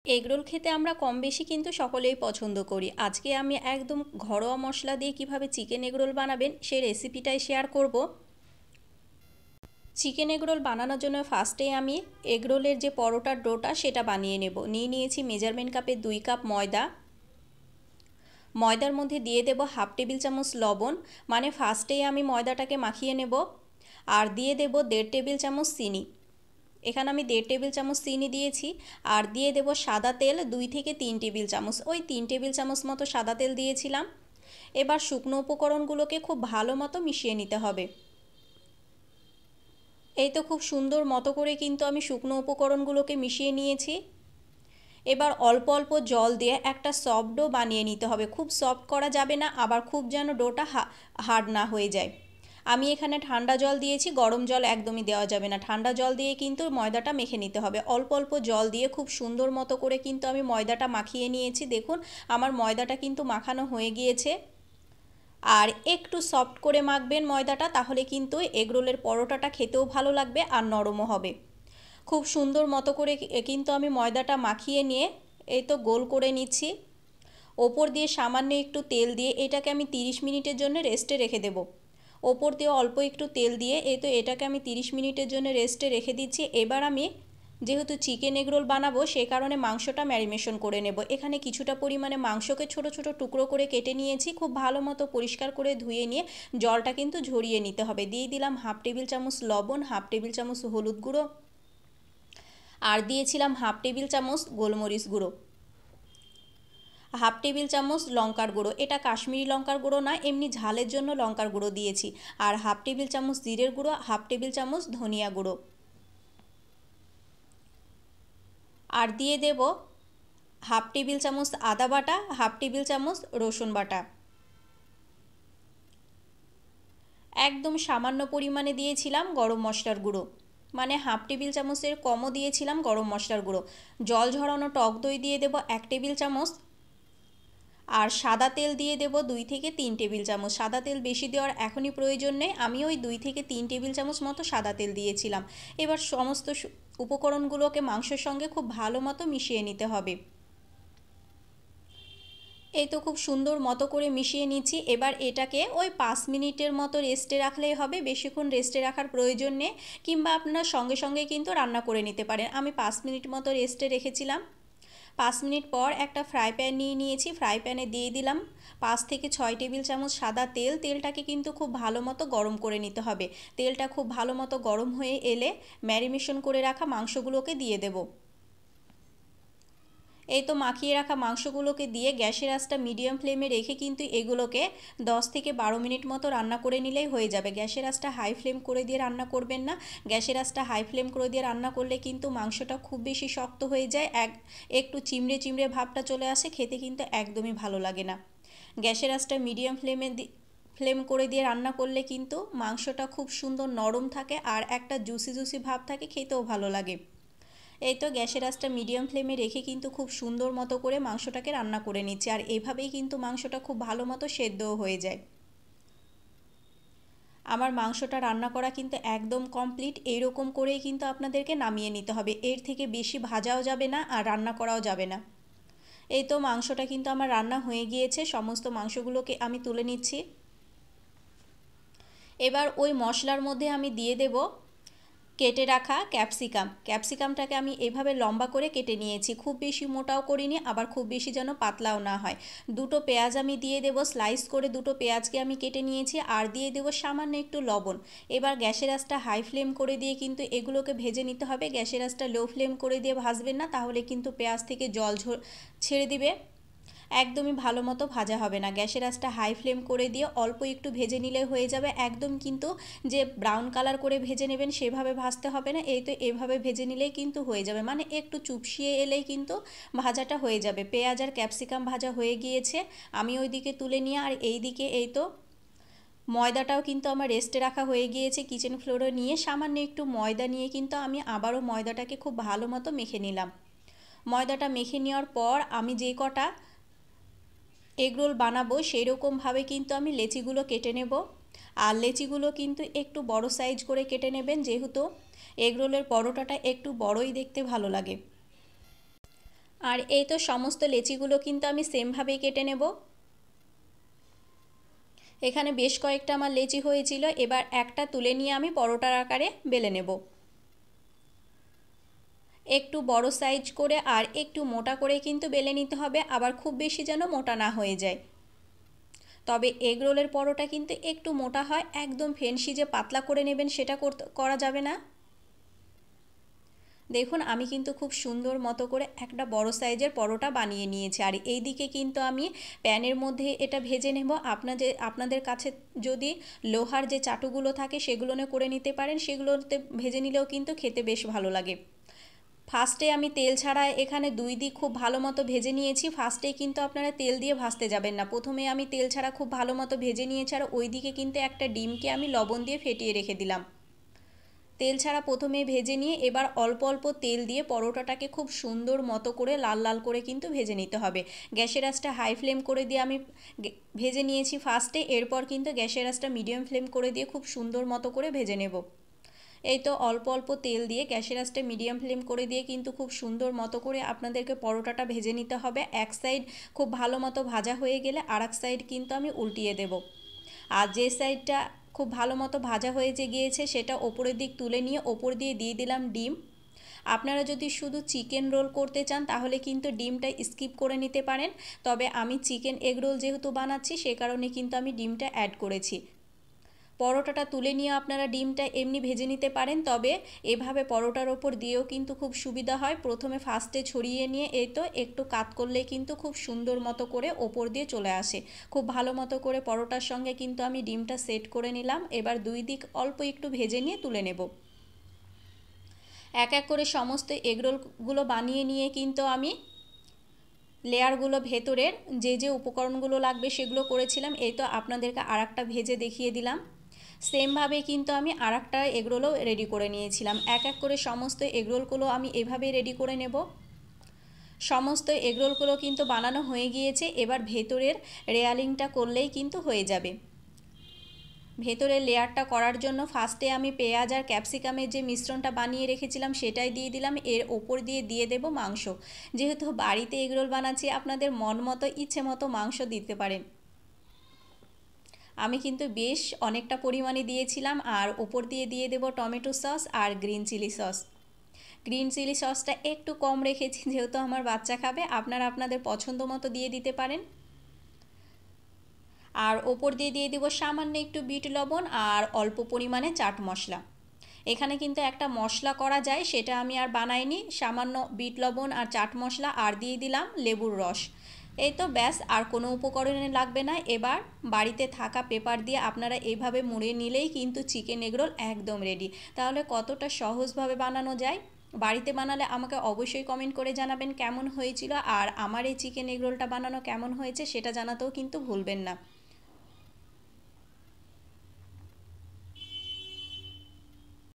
Egg roll খেতে আমরা কম বেশি কিন্তু সকলেই পছন্দ করি। আজকে আমি একদম ঘরোয়া মশলা দিয়ে কিভাবে চিকেন এগরোল বানাবেন সেই রেসিপিটাই শেয়ার করব। চিকেন এগরোল বানানোর জন্য ফার্স্টেই আমি এগরোলের যে পরোটার ডোটা সেটা বানিয়ে নেব। নিয়েছি মেজারমেন্ট কাপে 2 কাপ ময়দা। ময়দার মধ্যে দিয়ে দেব হাফ টেবিল চামচ লবণ, মানে ফার্স্টেই আমি ময়দাটাকে মাখিয়ে নেব। আর দিয়ে দেব 1.5 টেবিল চামচ চিনি। এখানে আমি 1.5 টেবিল চামচ চিনি দিয়েছি। আর দিয়ে দেব সাদা তেল 2 থেকে 3 টেবিল চামচ, ওই 3 টেবিল চামচ মতো সাদা তেল দিয়েছিলাম। এবার শুকনো উপকরণগুলোকে খুব ভালো মতো মিশিয়ে নিতে হবে। এই তো খুব সুন্দর মতো করে কিন্তু আমি শুকনো উপকরণগুলোকে মিশিয়ে নিয়েছি। এবার অল্প অল্প জল দিয়ে একটা সফট ডো বানিয়ে নিতে হবে। খুব সফট করা যাবে না, আবার খুব যেন ডোটা হার্ড না হয়ে যায়। আমি এখানে ঠান্ডা জল দিয়েছি, গরম জল একদমই দেওয়া যাবে না। ঠান্ডা জল দিয়ে কিন্তু ময়দাটা মেখে নিতে হবে। অল্প অল্প জল দিয়ে খুব সুন্দর মতো করে কিন্তু আমি ময়দাটা মাখিয়ে নিয়েছি। দেখুন আমার ময়দাটা কিন্তু মাখানো হয়ে গিয়েছে। আর একটু সফট করে মাখবেন ময়দাটা, তাহলে কিন্তু এগরোলের পরোটাটা খেতেও ভালো লাগবে আর নরমও হবে। খুব সুন্দর মতো করে কিন্তু আমি ময়দাটা মাখিয়ে নিয়ে এই তো গোল করে নিচ্ছি। ওপর দিয়ে সামান্য একটু তেল দিয়ে এটাকে আমি 30 মিনিটের জন্য রেস্টে রেখে দেব। ওপর দিয়ে অল্প একটু তেল দিয়ে এই তো এটাকে আমি 30 মিনিটের জন্য রেস্টে রেখে দিচ্ছি। এবার আমি যেহেতু চিকেন এগরোল বানাবো সেই কারণে মাংসটা ম্যারিনেশন করে নেব। এখানে কিছুটা পরিমাণে মাংসকে ছোট ছোট টুকরো করে কেটে নিয়েছি। খুব ভালো মতো পরিষ্কার করে ধুয়ে নিয়ে জলটা কিন্তু ঝরিয়ে নিতে হবে। দিয়ে দিলাম হাফ টেবিল চামচ লবণ, হাফ টেবিল চামচ হলুদ গুঁড়ো, আর দিয়েছিলাম হাফ টেবিল চামচ গোলমরিচ গুঁড়ো, হাফ টেবিল চামচ লঙ্কার গুঁড়ো। এটা কাশ্মীরি লঙ্কার গুঁড়ো না, এমনি ঝালের জন্য লঙ্কার গুঁড়ো দিয়েছি। আর হাফ টেবিল চামচ জিরের গুঁড়ো, হাফ টেবিল চামচ ধনিয়া গুঁড়ো। আর দিয়ে দেব হাফ টেবিল চামচ আদা বাটা, হাফ টেবিল চামচ রসুন বাটা। একদম সামান্য পরিমাণে দিয়েছিলাম গরম মশলার গুঁড়ো, মানে হাফ টেবিল চামচের কমও দিয়েছিলাম গরম মশলার গুঁড়ো। জল ঝরানো টক দই দিয়ে দেব 1 টেবিল চামচ। আর সাদা তেল দিয়ে দেব 2 থেকে 3 টেবিল চামচ। সাদা তেল বেশি দেওয়ার এখনই প্রয়োজন নেই, আমি ওই 2 থেকে 3 টেবিল চামচ মতো সাদা তেল দিয়েছিলাম। এবার সমস্ত উপকরণগুলোকে মাংসের সঙ্গে খুব ভালো মতো মিশিয়ে নিতে হবে। এই তো খুব সুন্দর মতো করে মিশিয়ে নিচ্ছি। এবার এটাকে ওই 5 মিনিটের মতো রেস্টে রাখলেই হবে, বেশিক্ষণ রেস্টে রাখার প্রয়োজন নেই। কিংবা আপনারা সঙ্গে সঙ্গে কিন্তু রান্না করে নিতে পারেন। আমি 5 মিনিট মতো রেস্টে রেখেছিলাম। 5 মিনিট পর একটা ফ্রাই প্যান নিয়েছি। ফ্রাই প্যানে দিয়ে দিলাম 5 থেকে 6 টেবিল চামচ সাদা তেল। তেলটাকে কিন্তু খুব ভালো মতো গরম করে নিতে হবে। তেলটা খুব ভালো মতো গরম হয়ে এলে ম্যারিনেশন করে রাখা মাংসগুলোকে দিয়ে দেব। এই তো মাখিয়ে রাখা মাংসগুলোকে দিয়ে গ্যাসের আঁচটা মিডিয়াম ফ্লেমে রেখে কিন্তু এগুলোকে 10 থেকে 12 মিনিট মতো রান্না করে নিলেই হয়ে যাবে। গ্যাসের আঁচটা হাই ফ্লেম করে দিয়ে রান্না করবেন না। গ্যাসের আঁচটা হাই ফ্লেম করে দিয়ে রান্না করলে কিন্তু মাংসটা খুব বেশি শক্ত হয়ে যায়, একটু চিমড়ে চিমড়ে ভাবটা চলে আসে, খেতে কিন্তু একদমই ভালো লাগে না। গ্যাসের আঁচটা মিডিয়াম ফ্লেম করে দিয়ে রান্না করলে কিন্তু মাংসটা খুব সুন্দর নরম থাকে আর একটা জুসি জুসি ভাব থাকে, খেতেও ভালো লাগে। এই তো গ্যাসের আঁচটা মিডিয়াম ফ্লেমে রেখে কিন্তু খুব সুন্দর মতো করে মাংসটাকে রান্না করে নিচ্ছি। আর এইভাবেই কিন্তু মাংসটা খুব ভালো মতো সেদ্ধও হয়ে যায়। আমার মাংসটা রান্না করা কিন্তু একদম কমপ্লিট। এইরকম করেই কিন্তু আপনাদেরকে নামিয়ে নিতে হবে, এর থেকে বেশি ভাজাও যাবে না আর রান্না করাও যাবে না। এই তো মাংসটা কিন্তু আমার রান্না হয়ে গিয়েছে। সমস্ত মাংসগুলোকে আমি তুলে নিচ্ছি। এবার ওই মশলার মধ্যে আমি দিয়ে দেব কেটে রাখা ক্যাপসিকামটাকে আমি এভাবে লম্বা করে কেটে নিয়েছি। খুব বেশি মোটাও করিনি, আবার খুব বেশি যেন পাতলাও না হয়। দুটো পেঁয়াজ আমি দিয়ে দেব, স্লাইস করে দুটো পেঁয়াজকে আমি কেটে নিয়েছি। আর দিয়ে দেব সামান্য একটু লবণ। এবার গ্যাসের আঁচটা হাই ফ্লেম করে দিয়ে কিন্তু এগুলোকে ভেজে নিতে হবে। গ্যাসের আঁচটা লো ফ্লেম করে দিয়ে ভাজবেন না, তাহলে কিন্তু পেঁয়াজ থেকে জল ছেড়ে দিবে, একদমই ভালো মতো ভাজা হবে না। গ্যাসের আঁচটা হাই ফ্লেম করে দিয়ে অল্প একটু ভেজে নিলে হয়ে যাবে। একদম কিন্তু যে ব্রাউন কালার করে ভেজে নেবেন সেভাবে ভাজতে হবে না। এই তো এভাবে ভেজে নিলেই কিন্তু হয়ে যাবে, মানে একটু চুপসিয়ে এলেই কিন্তু ভাজাটা হয়ে যাবে। পেঁয়াজ আর ক্যাপসিকাম ভাজা হয়ে গিয়েছে, আমি ওই দিকে তুলে নিয়ে আর এই দিকে এই তো ময়দাটাও কিন্তু আমার রেস্টে রাখা হয়ে গিয়েছে। কিচেন ফ্লোরে নিয়ে সামান্য একটু ময়দা নিয়ে কিন্তু আমি আবারও ময়দাটাকে খুব ভালো মতো মেখে নিলাম। ময়দাটা মেখে নেওয়ার পর আমি যে কটা এগরোল বানাবো সেই রকমভাবে কিন্তু আমি লেচিগুলো কেটে নেব। আর লেচিগুলো কিন্তু একটু বড় সাইজ করে কেটে নেবেন, যেহেতু এগরোলের পরোটাটা একটু বড়ই দেখতে ভালো লাগে। আর এই তো সমস্ত লেচিগুলো কিন্তু আমি সেমভাবেই কেটে নেব। এখানে বেশ কয়েকটা আমার লেচি হয়েছিল, এবার একটা তুলে নিয়ে আমি পরোটার আকারে বেলে নেব। একটু বড় সাইজ করে আর একটু মোটা করে কিন্তু বেলে নিতে হবে, আবার খুব বেশি যেন মোটা না হয়ে যায়। তবে এগ রোলের পরোটা কিন্তু একটু মোটা হয়, একদম ফেন্সি যে পাতলা করে নেবেন সেটা করা যাবে না। দেখুন আমি কিন্তু খুব সুন্দর মতো করে একটা বড় সাইজের পরোটা বানিয়ে নিয়েছি। আর এই দিকে কিন্তু আমি প্যানের মধ্যে এটা ভেজে নেব। আপনাদের কাছে যদি লোহার যে চাটুগুলো থাকে সেগুলো করে নিতে পারেন, সেগুলোতে ভেজে নিলেও কিন্তু খেতে বেশ ভালো লাগে। ফার্স্টে আমি তেল ছাড়া এখানে দুই দিক খুব ভালো মতো ভেজে নিয়েছি। ফার্স্টেই কিন্তু আপনারা তেল দিয়ে ভাজতে যাবেন না, প্রথমে আমি তেল ছাড়া খুব ভালো মতো ভেজে নিয়েছি। আর ওই দিকে কিন্তু একটা ডিমকে আমি লবণ দিয়ে ফেটিয়ে রেখে দিলাম। তেল ছাড়া প্রথমে ভেজে নিয়ে এবার অল্প অল্প তেল দিয়ে পরোটাটাকে খুব সুন্দর মতো করে লাল লাল করে কিন্তু ভেজে নিতে হবে। গ্যাসের আঁচটা হাই ফ্লেম করে দিয়ে আমি ভেজে নিয়েছি ফার্স্টে, এরপর কিন্তু গ্যাসের আঁচটা মিডিয়াম ফ্লেম করে দিয়ে খুব সুন্দর মতো করে ভেজে নেব। এই তো অল্প অল্প তেল দিয়ে গ্যাসের আঁচটা মিডিয়াম ফ্লেম করে দিয়ে কিন্তু খুব সুন্দর মতো করে আপনাদেরকে পরোটাটা ভেজে নিতে হবে। এক সাইড খুব ভালো মতো ভাজা হয়ে গেলে আরেক সাইড কিন্তু আমি উল্টিয়ে দেব। আর যে সাইডটা খুব ভালো মতো ভাজা হয়ে গিয়েছে সেটা ওপরের দিক তুলে নিয়ে ওপর দিয়ে দিয়ে দিলাম ডিম। আপনারা যদি শুধু চিকেন রোল করতে চান তাহলে কিন্তু ডিমটা স্কিপ করে নিতে পারেন, তবে আমি চিকেন এগ রোল যেহেতু বানাচ্ছি সে কারণে কিন্তু আমি ডিমটা অ্যাড করেছি। পরোটাটা তুলে নিয়ে আপনারা ডিমটা এমনি ভেজে নিতে পারেন, তবে এভাবে পরোটার ওপর দিয়েও কিন্তু খুব সুবিধা হয়। প্রথমে ফার্স্টে ছড়িয়ে নিয়ে এই তো একটু কাত করলেই কিন্তু খুব সুন্দর মতো করে ওপর দিয়ে চলে আসে। খুব ভালো মতো করে পরোটার সঙ্গে কিন্তু আমি ডিমটা সেট করে নিলাম। এবার দুই দিক অল্প একটু ভেজে নিয়ে তুলে নেব। এক এক করে সমস্ত এগরোলগুলো বানিয়ে নিয়ে কিন্তু আমি লেয়ারগুলো ভেতরের যে যে উপকরণগুলো লাগবে সেগুলো করেছিলাম। এই তো আপনাদেরকে আরেকটা ভেজে দেখিয়ে দিলাম। সেমভাবে কিন্তু আমি আরেকটা এগরোলও রেডি করে নিয়েছিলাম। এক এক করে সমস্ত এগরোলগুলো আমি এভাবেই রেডি করে নেব। সমস্ত এগরোলগুলো কিন্তু বানানো হয়ে গিয়েছে, এবার ভেতরের লেয়ারিংটা করলেই কিন্তু হয়ে যাবে। ভেতরের লেয়ারটা করার জন্য ফার্স্টে আমি পেঁয়াজ আর ক্যাপসিকামের যে মিশ্রণটা বানিয়ে রেখেছিলাম সেটাই দিয়ে দিলাম। এর ওপর দিয়ে দেব মাংস। যেহেতু বাড়িতে এগরোল বানাচ্ছি আপনাদের মন মতো ইচ্ছে মতো মাংস দিতে পারেন। আমি কিন্তু বেশ অনেকটা পরিমাণে দিয়েছিলাম। আর ওপর দিয়ে দেব টমেটো সস আর green chilli sauce. Green chilli সসটা একটু কম রেখেছি যেহেতু আমার বাচ্চা খাবে, আপনারা আপনাদের পছন্দ মতো দিয়ে দিতে পারেন। আর ওপর দিয়ে দেব সামান্য একটু বিট লবণ আর অল্প পরিমাণে চাট মশলা। এখানে কিন্তু একটা মশলা করা যায়, সেটা আমি আর বানাইনি। সামান্য বিট লবণ আর চাট মশলা আর দিয়ে দিলাম লেবুর রস। এই তো ব্যাস, আর কোনো উপকরণে লাগবে না। এবার বাড়িতে থাকা পেপার দিয়ে আপনারা এইভাবে মুড়ে নিলেই কিন্তু চিকেন এগরোল একদম রেডি। তাহলে কতটা সহজভাবে বানানো যায়। বাড়িতে বানালে আমাকে অবশ্যই কমেন্ট করে জানাবেন কেমন হয়েছিল, আর আমার এই চিকেন এগরোলটা বানানো কেমন হয়েছে সেটা জানাতেও কিন্তু ভুলবেন না।